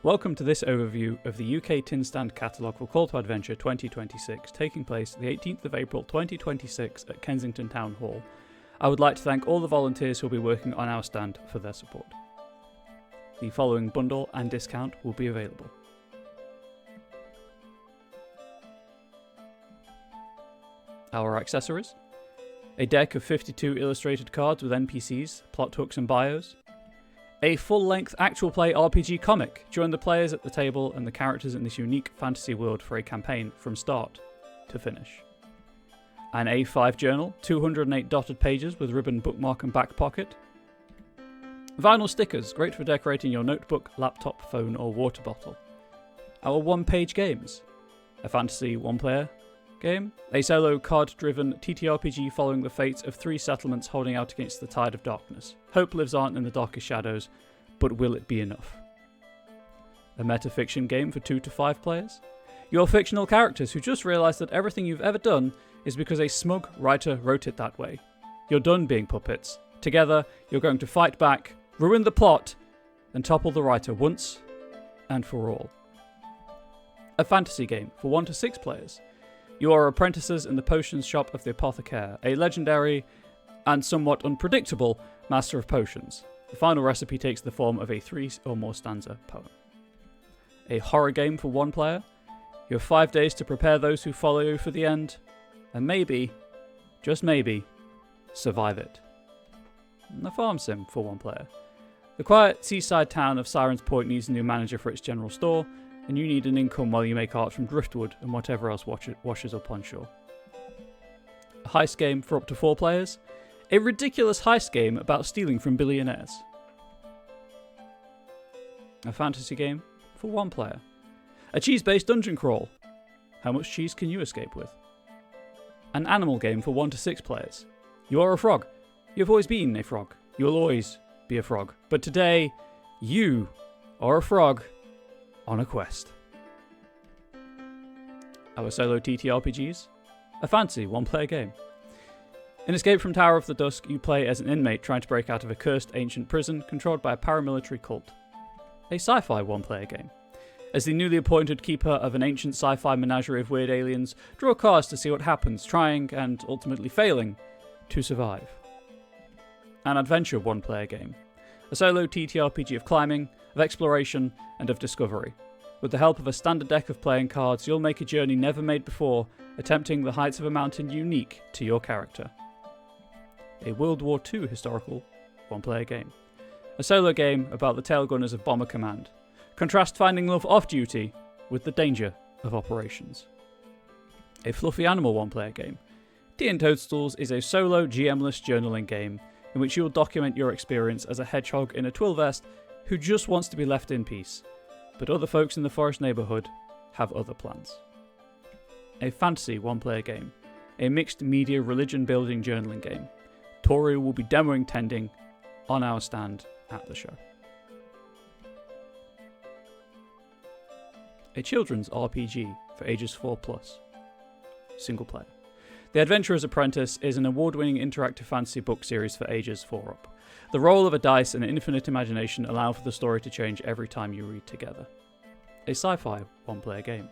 Welcome to this overview of the UK Tin Stand Catalogue for Call to Adventure 2026, taking place the 18th of April 2026 at Kensington Town Hall. I would like to thank all the volunteers who will be working on our stand for their support. The following bundle and discount will be available. Our accessories: a deck of 52 illustrated cards with NPCs, plot hooks and bios. A full-length actual play RPG comic. Join the players at the table and the characters in this unique fantasy world for a campaign from start to finish. An A5 journal, 208 dotted pages with ribbon, bookmark and back pocket. Vinyl stickers, great for decorating your notebook, laptop, phone or water bottle. Our one-page games. A fantasy one-player game. A solo card-driven TTRPG following the fates of 3 settlements holding out against the tide of darkness. Hope lives on in the darkest shadows, but will it be enough? A metafiction game for 2 to 5 players. Your fictional characters who just realised that everything you've ever done is because a smug writer wrote it that way. You're done being puppets. Together, you're going to fight back, ruin the plot, and topple the writer once and for all. A fantasy game for 1 to 6 players. You are apprentices in the potions shop of the Apothecary, a legendary and somewhat unpredictable master of potions. The final recipe takes the form of a 3 or more stanza poem. A horror game for 1 player. You have 5 days to prepare those who follow you for the end, and maybe, just maybe, survive it. And a farm sim for 1 player. The quiet seaside town of Sirens Point needs a new manager for its general store, and you need an income while you make art from driftwood and whatever else washes up on shore. A heist game for up to 4 players. A ridiculous heist game about stealing from billionaires. A fantasy game for 1 player. A cheese-based dungeon crawl. How much cheese can you escape with? An animal game for 1 to 6 players. You are a frog. You have always been a frog. You will always be a frog. But today, you are a frog on a quest. Our solo TTRPGs. A fancy 1-player game. In Escape from Tower of the Dusk, you play as an inmate trying to break out of a cursed ancient prison controlled by a paramilitary cult. A sci-fi 1-player game. As the newly appointed keeper of an ancient sci-fi menagerie of weird aliens, draw cards to see what happens, trying and ultimately failing to survive. An adventure 1-player game. A solo TTRPG of climbing, of exploration, and of discovery. With the help of a standard deck of playing cards, you'll make a journey never made before, attempting the heights of a mountain unique to your character. A World War II historical 1-player game. A solo game about the tail gunners of Bomber Command. Contrast finding love off-duty with the danger of operations. A fluffy animal 1-player game. D&D Toadstools is a solo GM-less journaling game in which you will document your experience as a hedgehog in a twill vest who just wants to be left in peace, but other folks in the forest neighbourhood have other plans. A fantasy 1-player game. A mixed media religion building journaling game. Tori will be demoing tending on our stand at the show. A children's RPG for ages 4+. Single player. The Adventurer's Apprentice is an award-winning interactive fantasy book series for ages 4 up. The roll of a dice and an infinite imagination allow for the story to change every time you read together. A sci-fi 1-player game.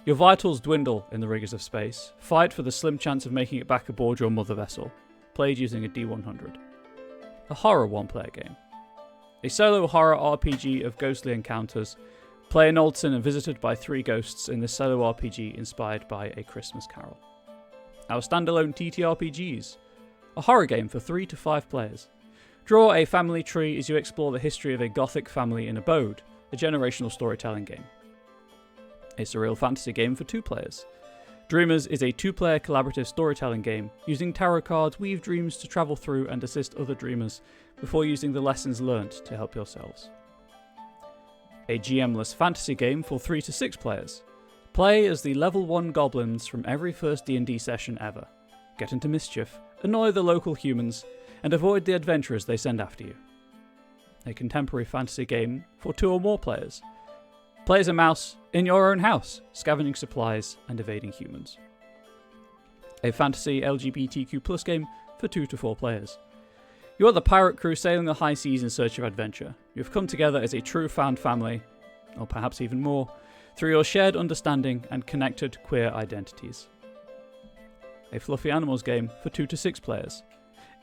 Your vitals dwindle in the rigours of space. Fight for the slim chance of making it back aboard your mother vessel. Played using a D100. A horror 1-player game. A solo horror RPG of ghostly encounters. Play an old sinner visited by 3 ghosts in this solo RPG inspired by A Christmas Carol. Our standalone TTRPGs. A horror game for 3 to 5 players. Draw a family tree as you explore the history of a gothic family in Abode, a generational storytelling game. A surreal fantasy game for 2 players. Dreamers is a 2-player collaborative storytelling game, using tarot cards, weave dreams to travel through and assist other dreamers before using the lessons learnt to help yourselves. A GM-less fantasy game for 3 to 6 players. Play as the level 1 goblins from every first D&D session ever. Get into mischief, annoy the local humans, and avoid the adventurers they send after you. A contemporary fantasy game for 2 or more players. Play as a mouse in your own house, scavenging supplies and evading humans. A fantasy LGBTQ+ game for 2 to 4 players. You are the pirate crew sailing the high seas in search of adventure. You have come together as a true found family, or perhaps even more, through your shared understanding and connected queer identities. A fluffy animals game for 2 to 6 players.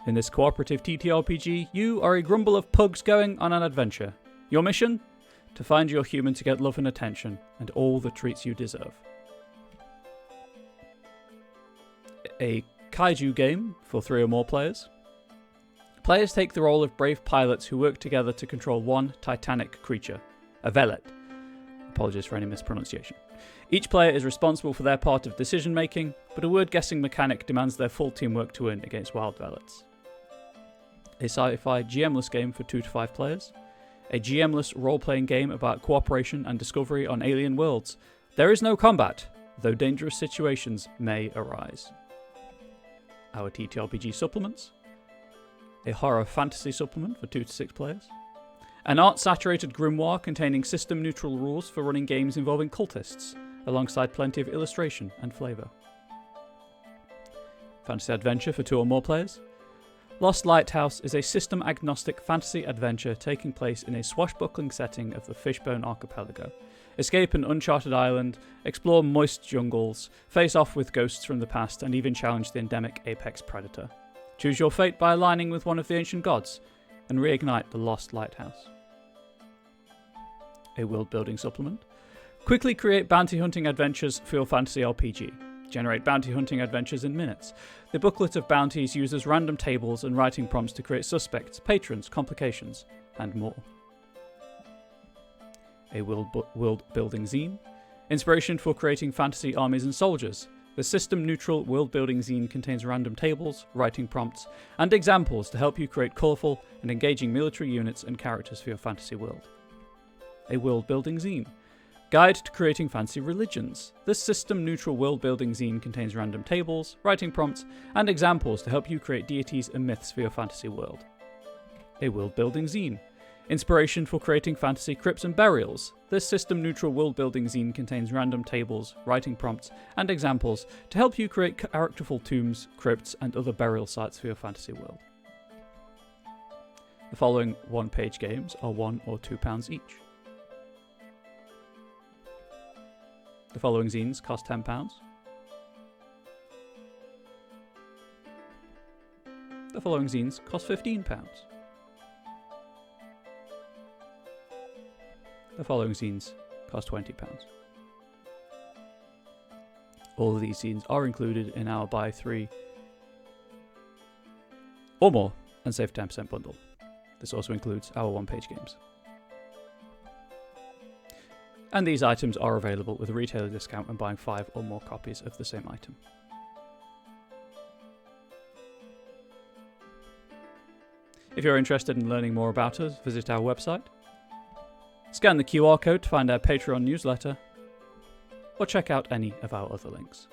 In this cooperative TTRPG, you are a grumble of pugs going on an adventure. Your mission? To find your human to get love and attention, and all the treats you deserve. A kaiju game for 3 or more players. Players take the role of brave pilots who work together to control one titanic creature, a velet. Apologies for any mispronunciation. Each player is responsible for their part of decision making, but a word guessing mechanic demands their full teamwork to win against wild velets. A sci-fi GM-less game for 2 to 5 players. A GM-less role-playing game about cooperation and discovery on alien worlds. There is no combat, though dangerous situations may arise. Our TTRPG supplements. A horror fantasy supplement for 2 to 6 players. An art-saturated grimoire containing system-neutral rules for running games involving cultists, alongside plenty of illustration and flavour. Fantasy adventure for 2 or more players. Lost Lighthouse is a system-agnostic fantasy adventure taking place in a swashbuckling setting of the Fishbone Archipelago. Escape an uncharted island, explore moist jungles, face off with ghosts from the past, and even challenge the endemic apex predator. Choose your fate by aligning with one of the ancient gods, and reignite the Lost Lighthouse. A world-building supplement. Quickly create bounty hunting adventures for your fantasy RPG. Generate bounty hunting adventures in minutes. The booklet of bounties uses random tables and writing prompts to create suspects, patrons, complications, and more. A world-building zine. Inspiration for creating fantasy armies and soldiers. The system-neutral world-building zine contains random tables, writing prompts, and examples to help you create colourful and engaging military units and characters for your fantasy world. A world-building zine. Guide to creating fantasy religions. This system-neutral world-building zine contains random tables, writing prompts, and examples to help you create deities and myths for your fantasy world. A world-building zine. Inspiration for creating fantasy crypts and burials. This system-neutral world-building zine contains random tables, writing prompts, and examples to help you create characterful tombs, crypts, and other burial sites for your fantasy world. The following one-page games are £1 or £2 each. The following zines cost £10. The following zines cost £15. The following zines cost £20. All of these zines are included in our buy 3 or more and save 10% bundle. This also includes our one-page games. And these items are available with a retailer discount when buying 5 or more copies of the same item. If you're interested in learning more about us, visit our website, scan the QR code to find our Patreon newsletter, or check out any of our other links.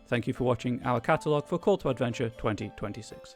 Thank you for watching our catalogue for Call to Adventure 2026.